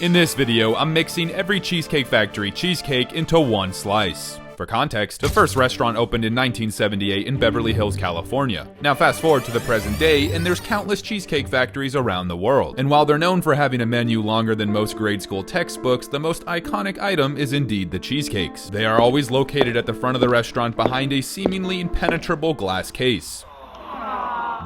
In this video, I'm mixing every Cheesecake Factory cheesecake into one slice. For context, the first restaurant opened in 1978 in Beverly Hills, California. Now fast forward to the present day, and there's countless cheesecake factories around the world. And while they're known for having a menu longer than most grade school textbooks, the most iconic item is indeed the cheesecakes. They are always located at the front of the restaurant behind a seemingly impenetrable glass case.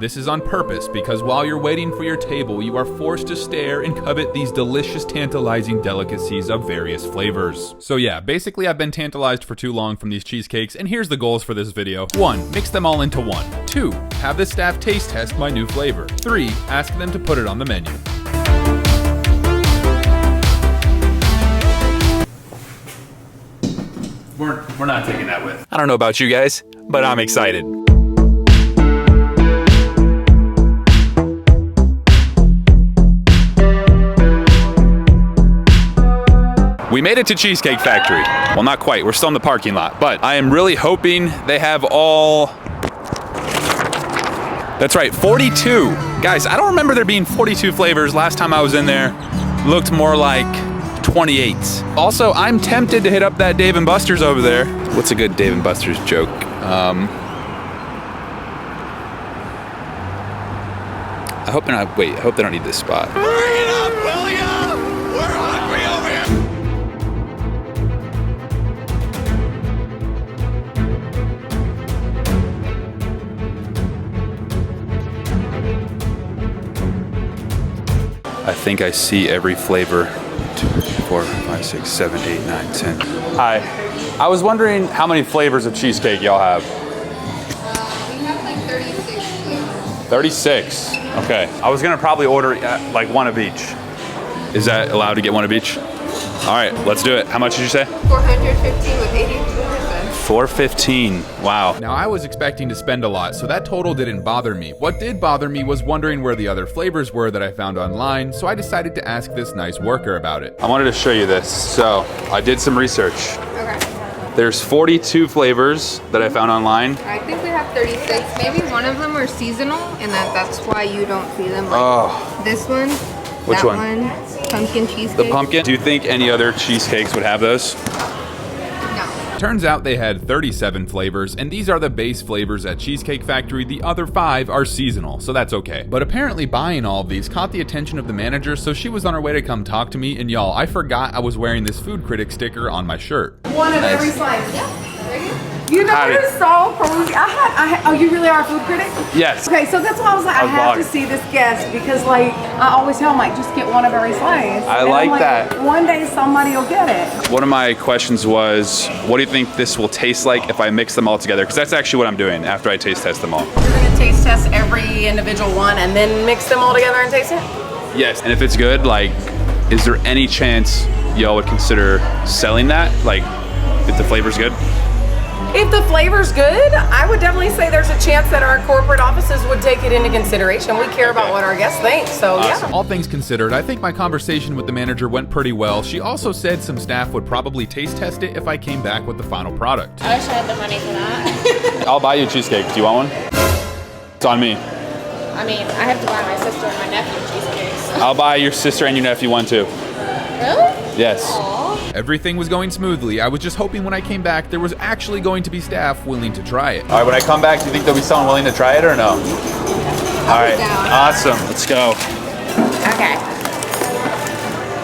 This is on purpose because while you're waiting for your table, you are forced to stare and covet these delicious, tantalizing delicacies of various flavors. So yeah, basically I've been tantalized for too long from these cheesecakes, and here's the goals for this video. 1. Mix them all into one. 2. Have the staff taste test my new flavor. 3. Ask them to put it on the menu. We're not taking that with. I don't know about you guys, but I'm excited. We made it to Cheesecake Factory. Well, not quite, we're still in the parking lot, but I am really hoping they have all... That's right, 42. Guys, I don't remember there being 42 flavors. Last time I was in there, looked more like 28. Also, I'm tempted to hit up that Dave & Buster's over there. What's a good Dave & Buster's joke? I hope they're not, wait, I hope they don't need this spot. Bring it up, William! We're hungry over here! I think I see every flavor. 2, 4, 5, 6, 7, 8, 9, 10. Hi. I was wondering how many flavors of cheesecake y'all have? We have like 36 flavors. 36. Okay. I was gonna probably order like one of each. Is that allowed to get one of each? All right, let's do it. How much did you say? 415 with 82%. 415. Wow. Now I was expecting to spend a lot, so that total didn't bother me. What did bother me was wondering where the other flavors were that I found online, so I decided to ask this nice worker about it. I wanted to show you this. So I did some research. Okay. There's 42 flavors that I found online. I think we have 36. Maybe one of them are seasonal, and that's why you don't see them. Like this one. Which that one? Pumpkin cheesecake. The pumpkin? Do you think any other cheesecakes would have those? No. Turns out they had 37 flavors, and these are the base flavors at Cheesecake Factory. The other 5 are seasonal, so that's okay. But apparently buying all of these caught the attention of the manager, so she was on her way to come talk to me, and y'all, I forgot I was wearing this food critic sticker on my shirt. One of every slice. Yeah, there you go. You know, you're so cozy. Oh, you really are a food critic? Yes. Okay, so that's why I was like, I have to see this guest because, like, I always tell them, like, just get one of every slice. I like that. One day somebody will get it. One of my questions was, what do you think this will taste like if I mix them all together? Because that's actually what I'm doing after I taste test them all. You're gonna taste test every individual one and then mix them all together and taste it? Yes, and if it's good, like, is there any chance y'all would consider selling that? Like, if the flavor's good? If the flavor's good, I would definitely say there's a chance that our corporate offices would take it into consideration. We care about what our guests think, so awesome. yeah. All things considered, I think my conversation with the manager went pretty well. She also said some staff would probably taste test it if I came back with the final product. I wish I had the money for that. I'll buy you a cheesecake. Do you want one? It's on me. I mean, I have to buy my sister and my nephew cheesecakes. So. I'll buy your sister and your nephew one too. Really? Yes. Aww. Everything was going smoothly. I was just hoping when I came back there was actually going to be staff willing to try it. All right, when I come back, do you think there'll be someone willing to try it or no? All right, awesome. Let's go. Okay.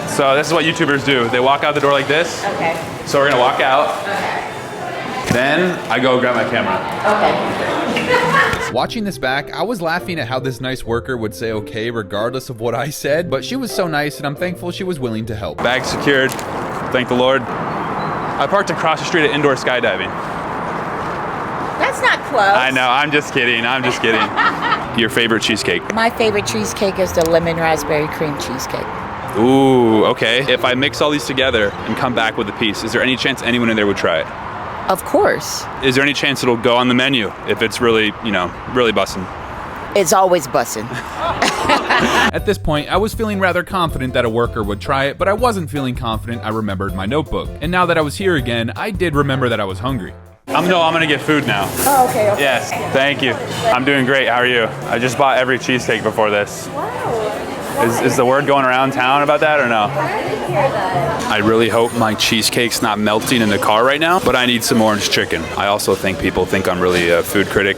So this is what YouTubers do. They walk out the door like this. Okay. So we're gonna walk out. Okay. Then I go grab my camera. Okay. Watching this back, I was laughing at how this nice worker would say okay regardless of what I said, but she was so nice and I'm thankful she was willing to help. Bag secured, thank the Lord. I parked across the street at indoor skydiving. That's not close. I know, I'm just kidding, Your favorite cheesecake? My favorite cheesecake is the lemon raspberry cream cheesecake. Ooh, okay. If I mix all these together and come back with a piece, is there any chance anyone in there would try it? Of course. Is there any chance it'll go on the menu if it's really, really bussin'? It's always bussin'. At this point, I was feeling rather confident that a worker would try it, but I wasn't feeling confident I remembered my notebook. And now that I was here again, I did remember that I was hungry. I'm gonna get food now. Oh, okay. Yes, thank you. I'm doing great, how are you? I just bought every cheesecake before this. Wow. Is the word going around town about that or no? I really hope my cheesecake's not melting in the car right now, but I need some orange chicken. I also think people think I'm really a food critic.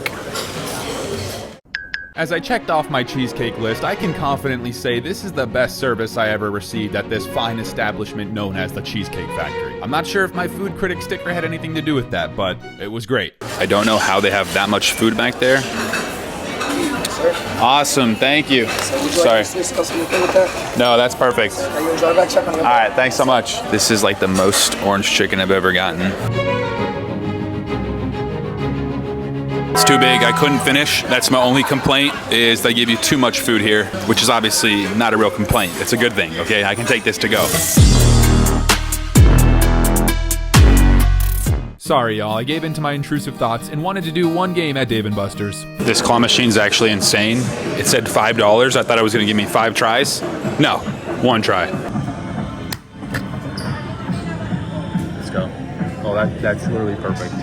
As I checked off my cheesecake list, I can confidently say this is the best service I ever received at this fine establishment known as the Cheesecake Factory. I'm not sure if my food critic sticker had anything to do with that, but it was great. I don't know how they have that much food back there. Awesome, thank you. Sorry. No, that's perfect. All right, thanks so much. This is like the most orange chicken I've ever gotten. It's too big, I couldn't finish. That's my only complaint, is they give you too much food here, which is obviously not a real complaint. It's a good thing, okay? I can take this to go. Sorry, y'all, I gave in to my intrusive thoughts and wanted to do one game at Dave & Buster's. This claw machine's actually insane. It said $5. I thought it was gonna give me 5 tries. No, 1 try. Let's go. Oh, that's literally perfect.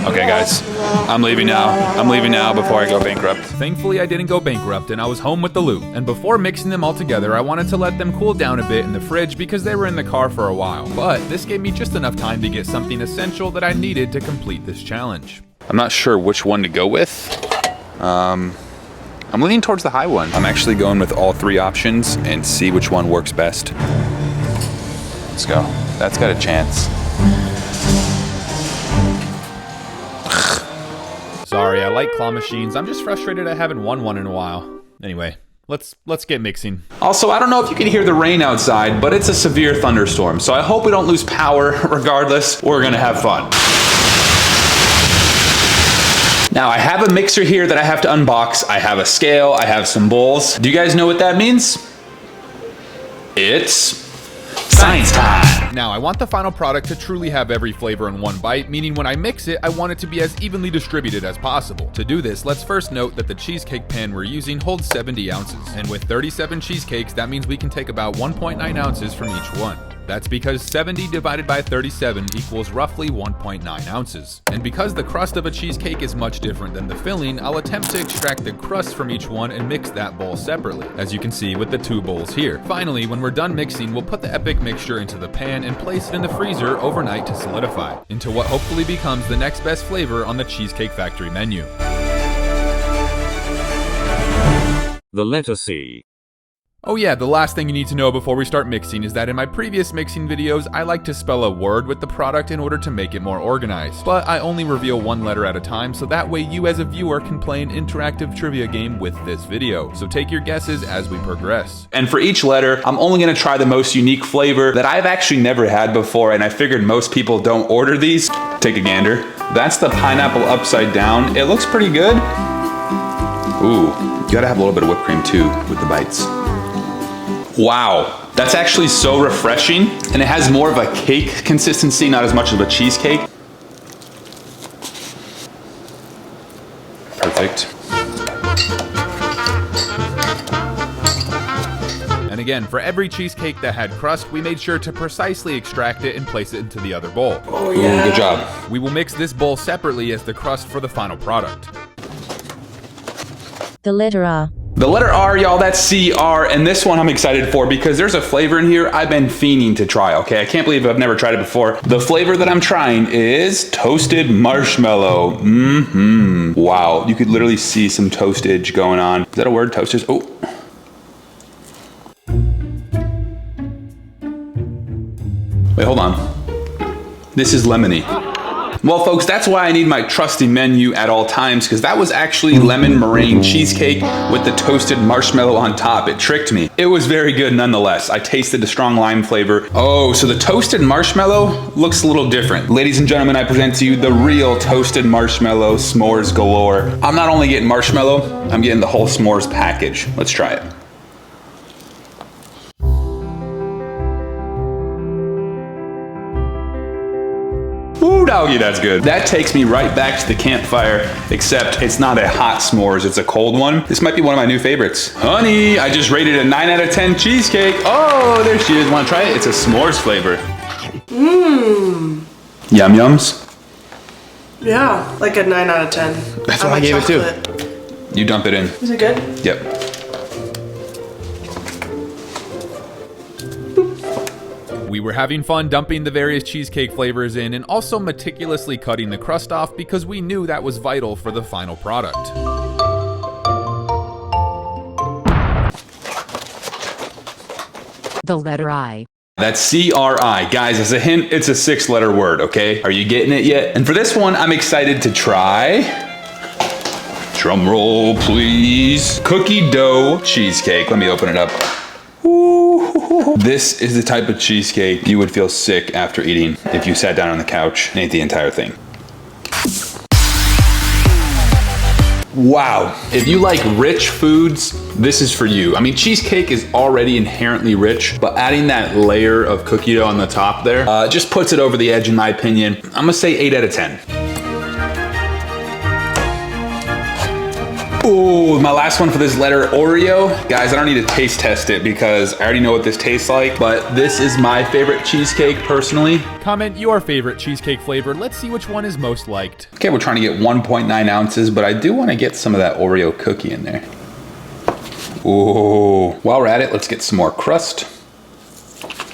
Okay guys, I'm leaving now. I'm leaving now before I go bankrupt. Thankfully I didn't go bankrupt and I was home with the loot. And before mixing them all together, I wanted to let them cool down a bit in the fridge because they were in the car for a while. But this gave me just enough time to get something essential that I needed to complete this challenge. I'm not sure which one to go with. I'm leaning towards the high one. I'm actually going with all 3 options and see which one works best. Let's go. That's got a chance. Sorry, I like claw machines. I'm just frustrated I haven't won one in a while. Anyway, let's get mixing. Also, I don't know if you can hear the rain outside, but it's a severe thunderstorm, so I hope we don't lose power. Regardless, we're gonna have fun. Now, I have a mixer here that I have to unbox. I have a scale, I have some bowls. Do you guys know what that means? It's science time! Now, I want the final product to truly have every flavor in one bite, meaning when I mix it, I want it to be as evenly distributed as possible. To do this, let's first note that the cheesecake pan we're using holds 70 ounces. And with 37 cheesecakes, that means we can take about 1.9 ounces from each one. That's because 70 divided by 37 equals roughly 1.9 ounces. And because the crust of a cheesecake is much different than the filling, I'll attempt to extract the crust from each one and mix that bowl separately, as you can see with the 2 bowls here. Finally, when we're done mixing, we'll put the epic mixture into the pan and place it in the freezer overnight to solidify, into what hopefully becomes the next best flavor on the Cheesecake Factory menu. The letter C. Oh yeah, the last thing you need to know before we start mixing is that in my previous mixing videos, I like to spell a word with the product in order to make it more organized. But I only reveal 1 letter at a time, so that way you as a viewer can play an interactive trivia game with this video. So take your guesses as we progress. And for each letter, I'm only gonna try the most unique flavor that I've actually never had before, and I figured most people don't order these. Take a gander. That's the pineapple upside down. It looks pretty good. Ooh, you gotta have a little bit of whipped cream too with the bites. Wow, that's actually so refreshing, and it has more of a cake consistency, not as much of a cheesecake. Perfect. And again, for every cheesecake that had crust, we made sure to precisely extract it and place it into the other bowl. Oh yeah. Ooh, good job. We will mix this bowl separately as the crust for the final product. The letter R. The letter R, y'all, that's CR, and this one I'm excited for because there's a flavor in here I've been fiending to try, okay? I can't believe I've never tried it before. The flavor that I'm trying is toasted marshmallow. Wow, you could literally see some toastage going on. Is that a word, toastage? Oh. Wait, hold on. This is lemony. Well, folks, that's why I need my trusty menu at all times, because that was actually lemon meringue cheesecake with the toasted marshmallow on top. It tricked me. It was very good nonetheless. I tasted the strong lime flavor. Oh, so the toasted marshmallow looks a little different. Ladies and gentlemen, I present to you the real toasted marshmallow s'mores galore. I'm not only getting marshmallow, I'm getting the whole s'mores package. Let's try it. Ooh, doggy, that's good. That takes me right back to the campfire, except it's not a hot s'mores, it's a cold one. This might be one of my new favorites. Honey, I just rated a 9 out of 10 cheesecake. Oh, there she is. Wanna try it? It's a s'mores flavor. Yum yums? Yeah, like a 9 out of 10. That's what I gave it too. You dump it in. Is it good? Yep. we were having fun dumping the various cheesecake flavors in and also meticulously cutting the crust off because we knew that was vital for the final product. The letter I. That's C-R-I. Guys, as a hint, it's a 6-letter word, okay? Are you getting it yet? And for this one, I'm excited to try... Drum roll, please. Cookie dough cheesecake. Let me open it up. Ooh. This is the type of cheesecake you would feel sick after eating if you sat down on the couch and ate the entire thing. Wow. If you like rich foods, this is for you. I mean, cheesecake is already inherently rich, but adding that layer of cookie dough on the top there just puts it over the edge in my opinion. I'm gonna say 8 out of 10. Ooh, my last one for this letter, Oreo. Guys, I don't need to taste test it because I already know what this tastes like, but this is my favorite cheesecake personally. Comment your favorite cheesecake flavor. Let's see which one is most liked. Okay, we're trying to get 1.9 ounces, but I do want to get some of that Oreo cookie in there. Ooh, while we're at it, let's get some more crust.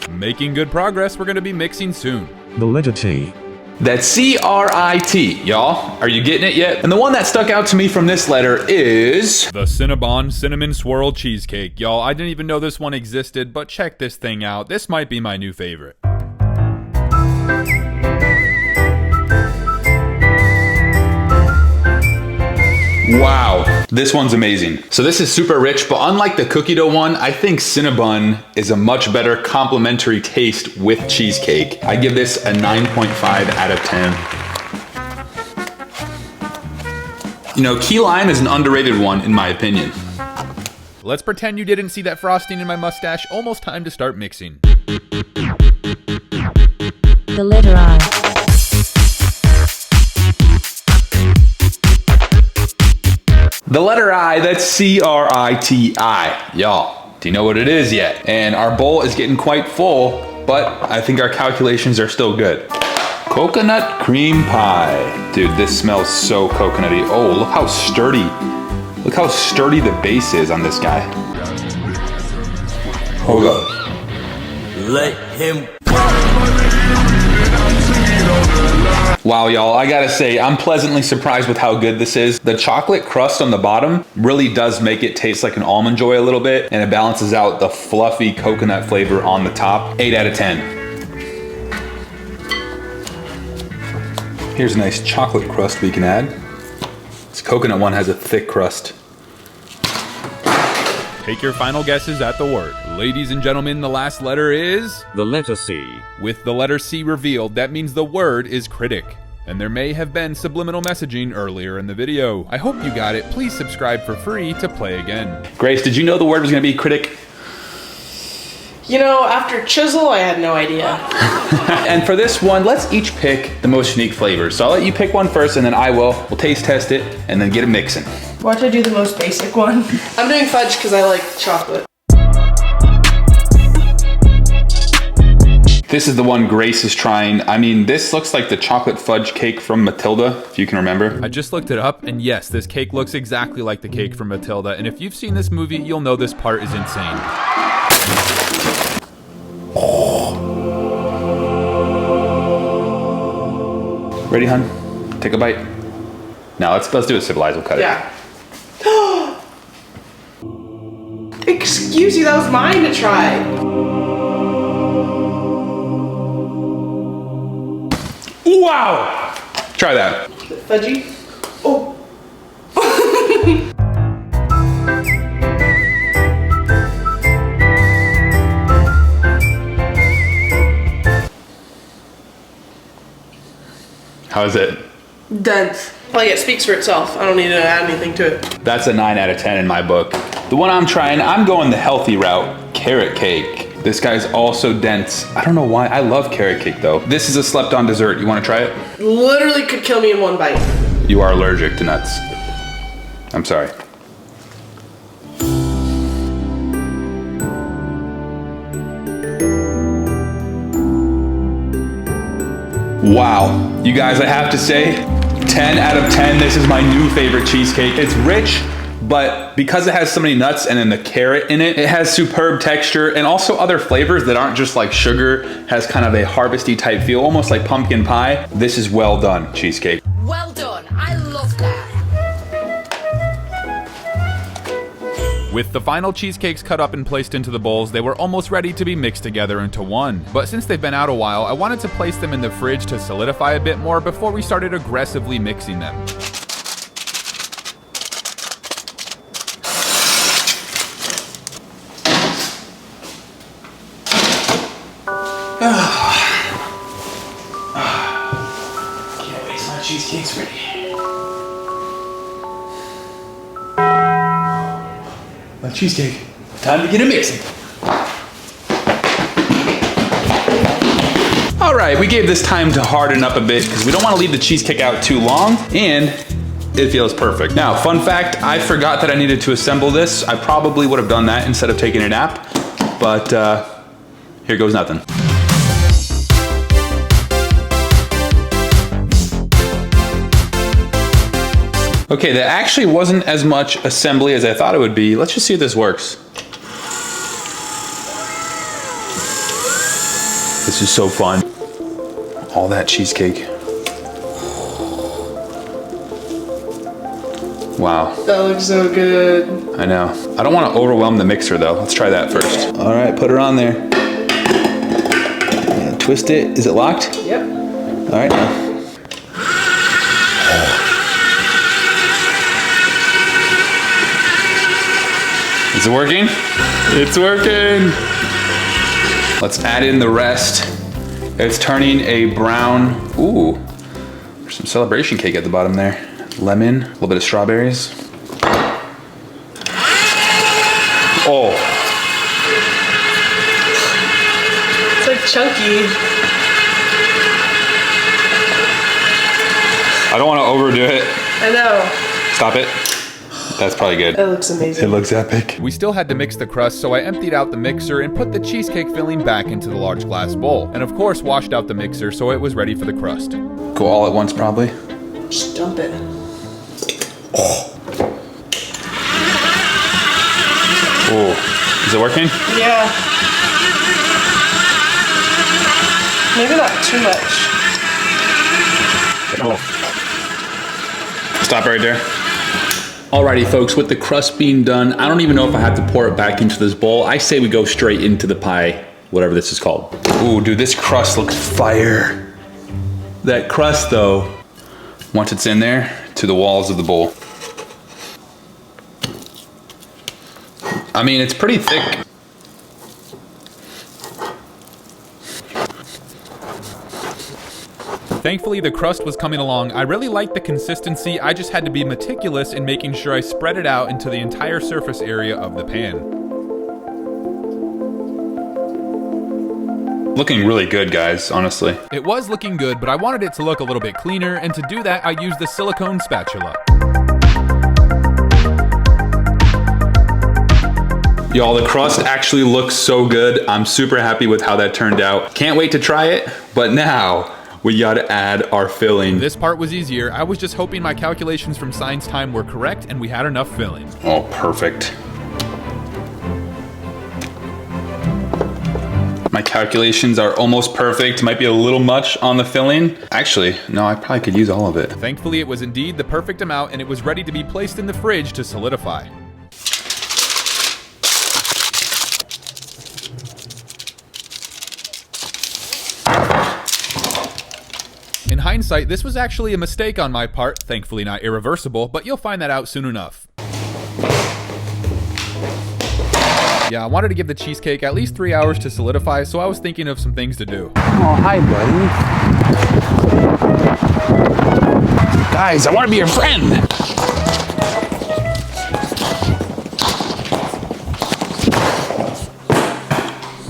Making good progress. We're gonna be mixing soon. The letter T. That's C-R-I-T, y'all. Are you getting it yet? And the one that stuck out to me from this letter is... the Cinnabon Cinnamon Swirl Cheesecake. Y'all, I didn't even know this one existed, but check this thing out. This might be my new favorite. Wow, this one's amazing. So this is super rich, but unlike the cookie dough one, I think Cinnabon is a much better complementary taste with cheesecake. I give this a 9.5 out of 10. You know, key lime is an underrated one in my opinion. Let's pretend you didn't see that frosting in my mustache. Almost time to start mixing. The letter I. The letter I, that's C-R-I-T-I. Y'all, do you know what it is yet? And our bowl is getting quite full, but I think our calculations are still good. Coconut cream pie. Dude, this smells so coconutty. Oh, look how sturdy. Look how sturdy the base is on this guy. Hold up. Let him. Wow, y'all, I gotta say, I'm pleasantly surprised with how good this is. The chocolate crust on the bottom really does make it taste like an Almond Joy a little bit, and it balances out the fluffy coconut flavor on the top. 8 out of 10. Here's a nice chocolate crust we can add. This coconut one has a thick crust. Take your final guesses at the word. Ladies and gentlemen, the last letter is... The letter C. With the letter C revealed, that means the word is critic. And there may have been subliminal messaging earlier in the video. I hope you got it. Please subscribe for free to play again. Grace, did you know the word was gonna be critic? You know, after chisel, I had no idea. And for this one, let's each pick the most unique flavors. So I'll let you pick one first and then I will. We'll taste test it and then get it mixing. Why don't I do the most basic one? I'm doing fudge because I like chocolate. This is the one Grace is trying. I mean, this looks like the chocolate fudge cake from Matilda, if you can remember. I just looked it up, and yes, this cake looks exactly like the cake from Matilda, and if you've seen this movie, you'll know this part is insane. Ready, hun? Take a bite. Now let's do it civilized. We'll cut it. Yeah. Excuse you, that was mine to try. Wow! Try that. Fudgy. Oh. How is it? Dense. Like it speaks for itself. I don't need to add anything to it. That's a 9 out of 10 in my book. The one I'm trying, I'm going the healthy route, carrot cake. This guy's also dense. I don't know why, I love carrot cake though. This is a slept-on dessert, you wanna try it? Literally could kill me in one bite. You are allergic to nuts. I'm sorry. Wow, you guys, I have to say, 10 out of 10, this is my new favorite cheesecake. It's rich, but because it has so many nuts and then the carrot in it, it has superb texture and also other flavors that aren't just like sugar, has kind of a harvesty type feel, almost like pumpkin pie. This is well done cheesecake. Well done. I love that. With the final cheesecakes cut up and placed into the bowls, they were almost ready to be mixed together into one. But since they've been out a while, I wanted to place them in the fridge to solidify a bit more before we started aggressively mixing them. Can't wait till my cheesecake's ready. My cheesecake. Time to get it mixing. All right, we gave this time to harden up a bit because we don't want to leave the cheesecake out too long, and it feels perfect. Now, fun fact, I forgot that I needed to assemble this. I probably would have done that instead of taking a nap, but here goes nothing. Okay, that actually wasn't as much assembly as I thought it would be. Let's just see if this works. This is so fun. All that cheesecake. Wow. That looks so good. I know. I don't want to overwhelm the mixer though. Let's try that first. All right, put her on there. Twist it. Is it locked? Yep. All right, now. Is it working? It's working. Let's add in the rest. It's turning a brown. Ooh, there's some celebration cake at the bottom there. Lemon, a little bit of strawberries. Oh. It's like chunky. I don't want to overdo it. I know. Stop it. That's probably good. That looks amazing. It looks epic. We still had to mix the crust, so I emptied out the mixer and put the cheesecake filling back into the large glass bowl. And of course, washed out the mixer so it was ready for the crust. Go all at once, probably. Just dump it. Oh. Oh. Is it working? Yeah. Maybe not too much. Stop right there. Alrighty folks, with the crust being done, I don't even know if I have to pour it back into this bowl. I say we go straight into the pie, whatever this is called. Ooh, dude, this crust looks fire. That crust though, once it's in there, to the walls of the bowl. I mean, it's pretty thick. Thankfully, the crust was coming along. I really liked the consistency. I just had to be meticulous in making sure I spread it out into the entire surface area of the pan. Looking really good, guys, honestly. It was looking good, but I wanted it to look a little bit cleaner, and to do that, I used the silicone spatula. Y'all, the crust actually looks so good. I'm super happy with how that turned out. Can't wait to try it, but now we gotta add our filling. This part was easier. I was just hoping my calculations from science time were correct and we had enough filling. Oh, perfect. My calculations are almost perfect. Might be a little much on the filling. Actually, no, I probably could use all of it. Thankfully, it was indeed the perfect amount and it was ready to be placed in the fridge to solidify. In hindsight, this was actually a mistake on my part, thankfully not irreversible, but you'll find that out soon enough. Yeah, I wanted to give the cheesecake at least 3 hours to solidify, so I was thinking of some things to do. Oh, hi, buddy. Guys, I want to be your friend.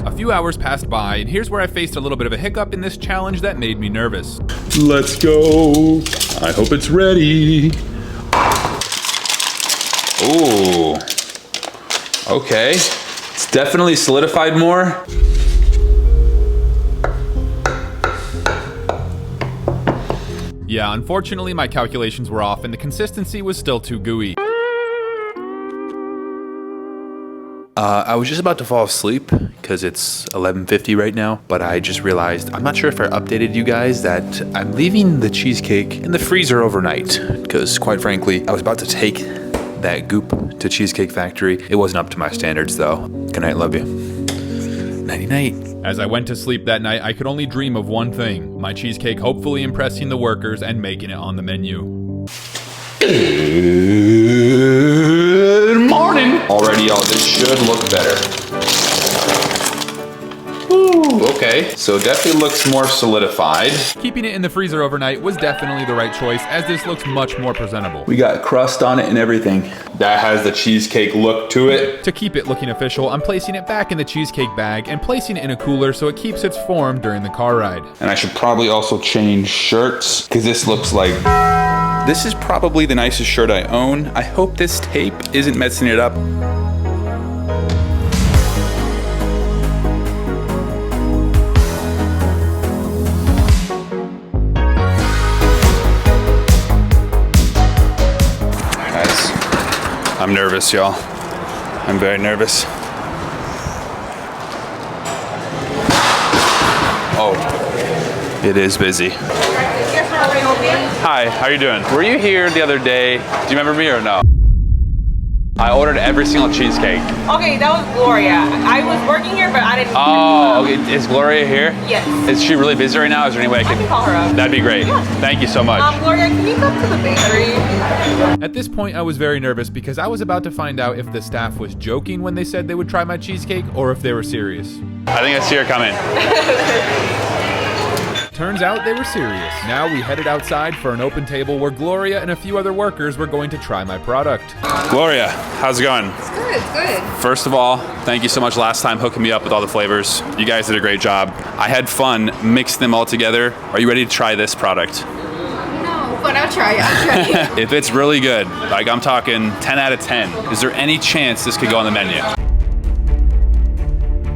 A few hours passed by, and here's where I faced a little bit of a hiccup in this challenge that made me nervous. Let's go. I hope it's ready. Ooh. Okay. It's definitely solidified more. Yeah, unfortunately my calculations were off and the consistency was still too gooey. I was just about to fall asleep because it's 11:50 right now, but I just realized, I'm not sure if I updated you guys that I'm leaving the cheesecake in the freezer overnight because quite frankly, I was about to take that goop to Cheesecake Factory. It wasn't up to my standards though. Good night, love you. Nighty night. As I went to sleep that night, I could only dream of one thing, my cheesecake hopefully impressing the workers and making it on the menu. Good morning. Already, y'all, this should look better. Ooh, okay. So definitely looks more solidified. Keeping it in the freezer overnight was definitely the right choice as this looks much more presentable. We got crust on it and everything. That has the cheesecake look to it. To keep it looking official, I'm placing it back in the cheesecake bag and placing it in a cooler so it keeps its form during the car ride. And I should probably also change shirts because this looks like... This is probably the nicest shirt I own. I hope this tape isn't messing it up. Guys, I'm nervous, y'all. I'm very nervous. Oh, it is busy. Hi, how are you doing? Were you here the other day? Do you remember me or no? I ordered every single cheesecake. Okay, that was Gloria. I was working here, but I didn't. Oh, okay. Is Gloria here? Yes. Is she really busy right now? Is there any way I I can call her up. That'd be great. Yeah. Thank you so much. Gloria, can you come to the bakery? At this point, I was very nervous because I was about to find out if the staff was joking when they said they would try my cheesecake or if they were serious. I think I see her coming. Turns out they were serious. Now we headed outside for an open table where Gloria and a few other workers were going to try my product. Gloria, how's it going? It's good, it's good. First of all, thank you so much last time hooking me up with all the flavors. You guys did a great job. I had fun mixing them all together. Are you ready to try this product? No, but I'll try it. If it's really good, like I'm talking 10 out of 10, is there any chance this could go on the menu?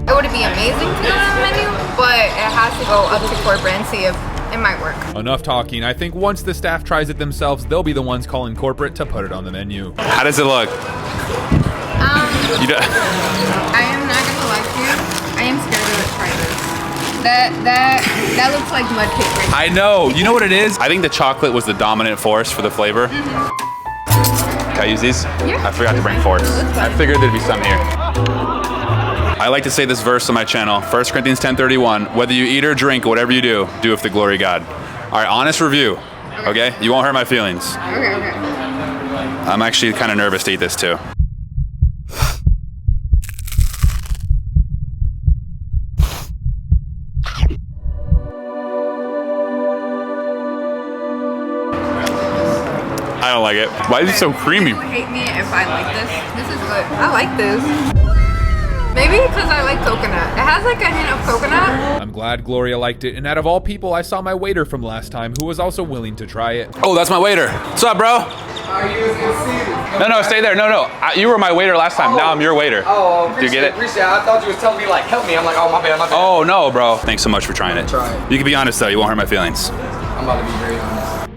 It would be amazing to go on the menu, but it has to go up to corporate and see if it might work. Enough talking. I think once the staff tries it themselves, they'll be the ones calling corporate to put it on the menu. How does it look? I am not gonna lie to you. I am scared to try this. That looks like mud cake right now. I know. You know what it is? I think the chocolate was the dominant force for the flavor. Can I use these? Yeah. I forgot to bring forks. I figured there'd be some here. I like to say this verse on my channel, 1 Corinthians 10:31, whether you eat or drink, whatever you do, do it for the glory of God. All right, honest review, okay? You won't hurt my feelings. Okay. I'm actually kind of nervous to eat this too. I don't like it. Why is it so creamy? People hate me if I like this. This is good. I like this. Maybe because I like coconut. It has like a hint of coconut. I'm glad Gloria liked it, and out of all people, I saw my waiter from last time who was also willing to try it. Oh, that's my waiter. What's up, bro? No, stay there. No. You were my waiter last time. Now I'm your waiter. Oh, do you get it? Appreciate it. I thought you was telling me like, help me. I'm like, oh, my bad. Oh, no, bro. Thanks so much for trying it. Try it. You can be honest, though. You won't hurt my feelings. I'm about to be very honest.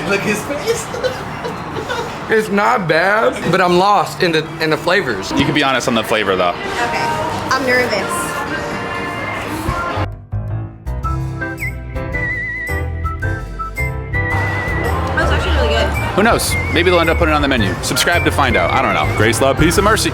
Look at his face. It's not bad, but I'm lost in the flavors. You can be honest on the flavor, though. Okay. I'm nervous. That was actually really good. Who knows? Maybe they'll end up putting it on the menu. Subscribe to find out. I don't know. Grace, love, peace, and mercy.